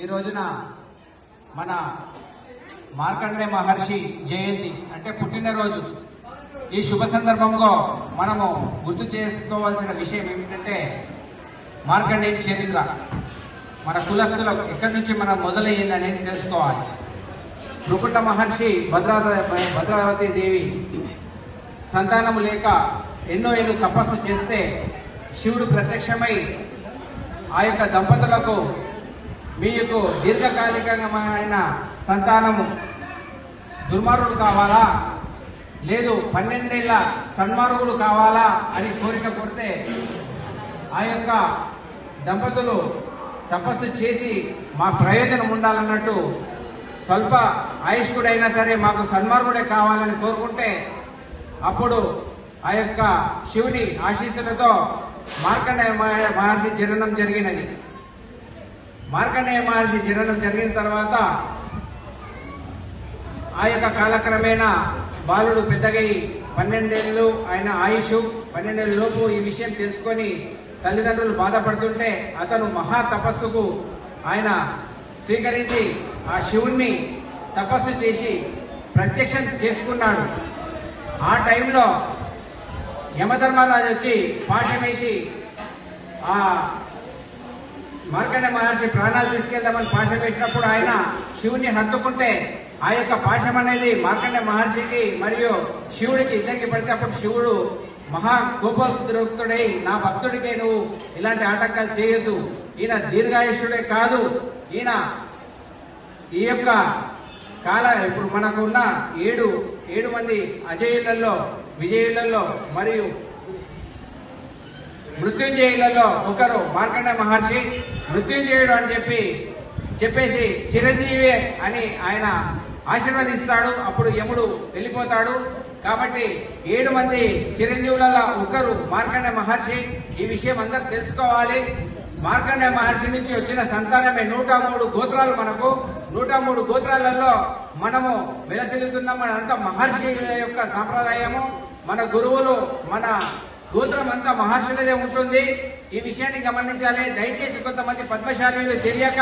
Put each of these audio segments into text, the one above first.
ఈ రోజున మన మార్కండేయ మహర్షి జయంతి అంటే పుట్టినరోజు. ఈ శుభ సందర్భంలో మనము గుర్తు చేసుకోవాల్సిన విషయం ఏమిటంటే మార్కండేయుని చరిత్ర, మన కులస్తులం ఎక్కడి నుంచి మనం మొదలయ్యింది అనేది తెలుసుకోవాలి. భృగుట మహర్షి భద్రావతి దేవి సంతానము లేక ఎన్నో ఏళ్ళు తపస్సు చేస్తే శివుడు ప్రత్యక్షమై ఆ యొక్క దంపతులకు మీకు దీర్ఘకాలికమైన సంతానము దుర్మార్గుడు కావాలా లేదు 12 ఏళ్ల సన్మార్గుడు కావాలా అని కోరిక కోరితే ఆ యొక్క దంపతులు తపస్సు చేసి మా ప్రయోజనం ఉండాలన్నట్టు స్వల్ప ఆయుష్కుడైనా సరే మాకు సన్మార్గుడే కావాలని కోరుకుంటే అప్పుడు ఆ యొక్క శివుని ఆశీస్సులతో మార్కండేయ మహర్షి జననం జరిగినది. మార్కండేయ మహర్షి జననం జరిగిన తర్వాత ఆ యొక్క కాలక్రమేణా బాలుడు పెద్దగై 12 ఏళ్ళు ఆయన ఆయుష్ 12 ఏళ్ళ లోపు ఈ విషయం తెలుసుకొని తల్లిదండ్రులు బాధపడుతుంటే అతను మహా తపస్సుకు ఆయన స్వీకరించి ఆ శివుణ్ణి తపస్సు చేసి ప్రత్యక్షం చేసుకున్నాడు. ఆ టైంలో యమధర్మరాజు వచ్చి పాశం వేసి ఆ మార్కండేయ మహర్షి ప్రాణాలు తీసుకెళ్దామని పాశం వేసినప్పుడు ఆయన శివుని హత్తుకుంటే ఆ యొక్క పాశం అనేది మార్కండేయ మహర్షికి మరియు శివుడికి ఇద్దరికి పడితే అప్పుడు శివుడు మహా కోపోద్రిక్తుడై నా భక్తుడికే నువ్వు ఇలాంటి ఆటంకాలు చేయొద్దు, ఈయన దీర్ఘాయుష్యుడే కాదు, ఈయన ఈ యొక్క ఇప్పుడు మనకు ఉన్న ఏడు మంది అజయులలో విజయులలో మరియు మృత్యుంజయులలో ఒకరు మార్కండేయ మహర్షి. మృత్యుంజయుడు అని చెప్పేసి చిరంజీవి అని ఆయన ఆశీర్వదిస్తాడు. అప్పుడు యముడు వెళ్ళిపోతాడు. కాబట్టి 7 మంది చిరంజీవులలో ఒకరు మార్కండేయ మహర్షి. ఈ విషయం అందరూ తెలుసుకోవాలి. మార్కండేయ మహర్షి నుంచి వచ్చిన సంతానమే 103 గోత్రాలు. మనకు 103 గోత్రాలలో మనము వెలసిల్లుతున్నాం. మనంతా మహర్షుల యొక్క సాంప్రదాయము, మన గురువులు, మన గోత్రం అంతా మహర్షులదే ఉంటుంది. ఈ విషయాన్ని గమనించాలి. దయచేసి కొంతమంది పద్మశాలీలు తెలియక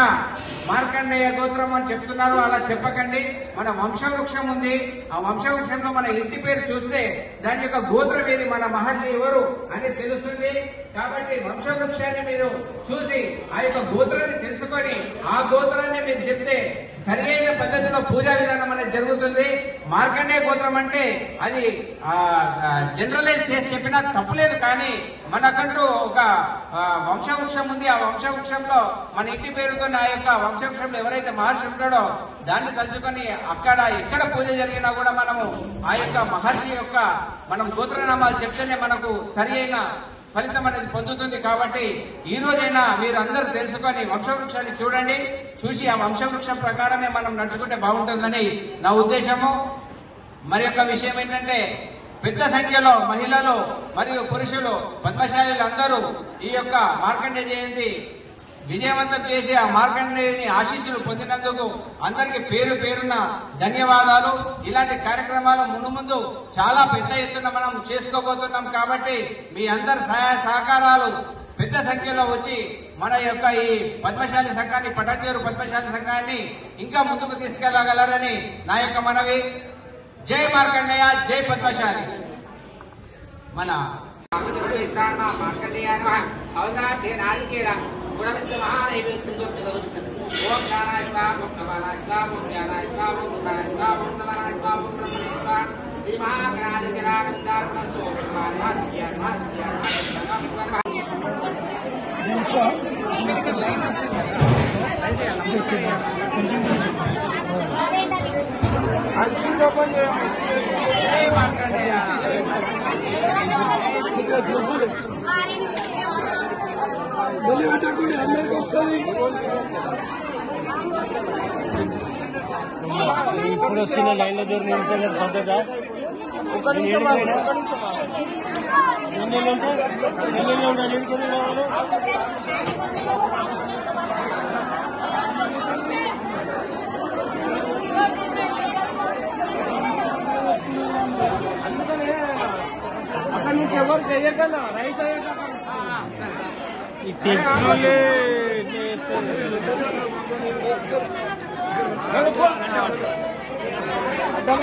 మార్కండేయ గోత్రం అని చెప్తున్నారు. అలా చెప్పకండి. మన వంశవృక్షం ఉంది. ఆ వంశవృక్షంలో మన ఇంటి పేరు చూస్తే దాని యొక్క గోత్రం ఏది, మన మహర్షి ఎవరు అని తెలుస్తుంది. కాబట్టి వంశవృక్షాన్ని మీరు చూసి ఆ యొక్క గోత్రాన్ని తెలుసుకొని ఆ గోత్రాన్ని మీరు చెప్తే సరి అయిన పద్ధతిలో పూజా విధానం అనేది జరుగుతుంది. మార్కండేయ గోత్రం అంటే అది జనరలైజ్ చేసి చెప్పినా తప్పులేదు, కానీ మనకంటూ ఒక వంశవృక్షం ఉంది. ఆ వంశవృక్షంలో మన ఇంటి పేరుతో ఆ యొక్క వంశవృక్షంలో ఎవరైతే మహర్షి ఉంటాడో దాన్ని తలుచుకొని ఎక్కడ పూజ జరిగినా కూడా మనము ఆ యొక్క మహర్షి యొక్క మనం గోత్రనామాలు చెప్తేనే మనకు సరి అయిన ఫలితం అనేది పొందుతుంది. కాబట్టి ఈ రోజైనా మీరు అందరూ తెలుసుకొని వంశవృక్షాన్ని చూడండి. చూసి ఆ వంశవృక్షం ప్రకారమే మనం నడుచుకుంటే బాగుంటుందని నా ఉద్దేశము. మరి యొక్క విషయం ఏంటంటే పెద్ద సంఖ్యలో మహిళలు మరియు పురుషులు పద్మశాలీలు అందరూ ఈ యొక్క మార్కండేయ జయంతి విజయవంతం చేసి ఆ మార్కండేయుని ఆశీస్సులు పొందినందుకు అందరికీ పేరు పేరున ధన్యవాదాలు. ఇలాంటి కార్యక్రమాలు ముందు చాలా పెద్ద ఎత్తున మనం చేసుకోబోతున్నాం. కాబట్టి మీ అందరి సహాయ సహకారాలు పెద్ద సంఖ్యలో వచ్చి మన యొక్క ఈ పద్మశాలి సంఘాన్ని, పటాన్చేరు పద్మశాలి సంఘాన్ని ఇంకా ముందుకు తీసుకెళ్లగలరని నా యొక్క మనవి. జై మార్కండేయ, జై పద్మశాలి. మన ఓం జ్ఞానాయ స్వాహ, ఓం నమః స్వాహ, ఓం జ్ఞానాయ స్వాహ, ఓం నమః స్వాహ, ఓం నమః స్వాహ, ఓం బ్రహ్మణే స్వాహ. శ్రీ మహాగణాధిపతిరానందాత్మతో అందరికి వస్తుంది. ఇప్పుడు వచ్చిన లైన్లో దూరం నిమిషాలు పద్ధత అక్కడ నుంచి ఎవరు చేయగలరా రైస్ అయ్యాక తెలుసు అర్థం